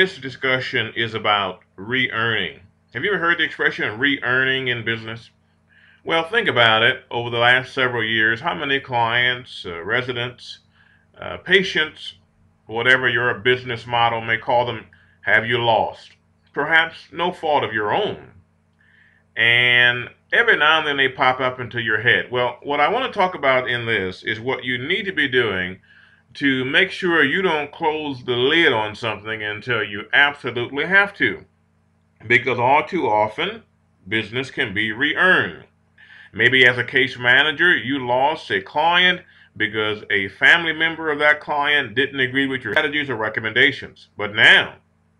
this discussion is about re-earning. Have you ever heard the expression re-earning in business? Well, think about it. Over the last several years, how many clients, residents, patients, whatever your business model may call them, have you lost? Perhaps no fault of your own. And every now and then they pop up into your head. Well, what I want to talk about in this is what you need to be doing to make sure you don't close the lid on something until you absolutely have to. Because all too often, business can be re-earned. Maybe as a case manager, you lost a client because a family member of that client didn't agree with your strategies or recommendations. But now,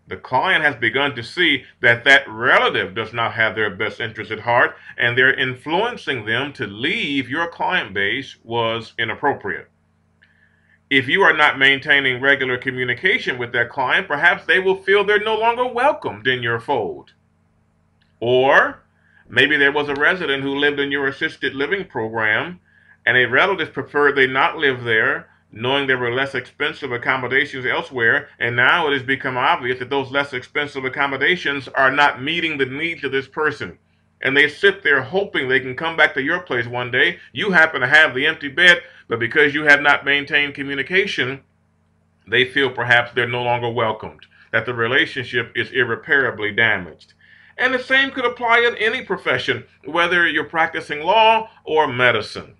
the client has begun to see that that relative does not have their best interest at heart, and they're influencing them to leave your client base was inappropriate. If you are not maintaining regular communication with that client, perhaps they will feel they're no longer welcomed in your fold. Or maybe there was a resident who lived in your assisted living program and a relative preferred they not live there, knowing there were less expensive accommodations elsewhere, and now it has become obvious that those less expensive accommodations are not meeting the needs of this person. And they sit there hoping they can come back to your place one day. You happen to have the empty bed, but because you have not maintained communication, they feel perhaps they're no longer welcomed, that the relationship is irreparably damaged. And the same could apply in any profession, whether you're practicing law or medicine.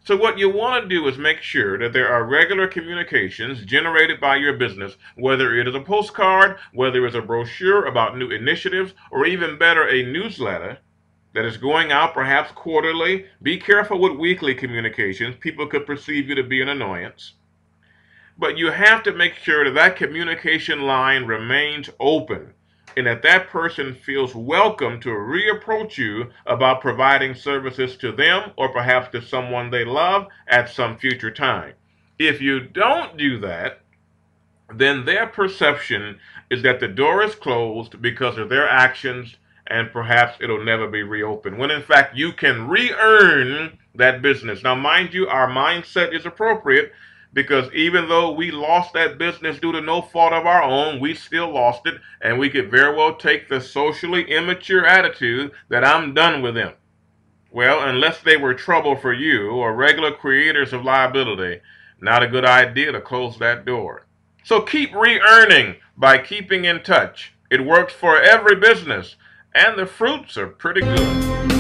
So what you want to do is make sure that there are regular communications generated by your business, whether it is a postcard, whether it's a brochure about new initiatives, or even better, a newsletter that is going out perhaps quarterly. Be careful with weekly communications. People could perceive you to be an annoyance. But you have to make sure that that communication line remains open and that that person feels welcome to reapproach you about providing services to them or perhaps to someone they love at some future time. If you don't do that, then their perception is that the door is closed because of their actions and perhaps it'll never be reopened. When in fact you can re-earn that business. Now, mind you, our mindset is appropriate because even though we lost that business due to no fault of our own, we still lost it, and we could very well take the socially immature attitude that I'm done with them. Well, unless they were trouble for you or regular creators of liability, not a good idea to close that door. So keep re-earning by keeping in touch. It works for every business, and the fruits are pretty good.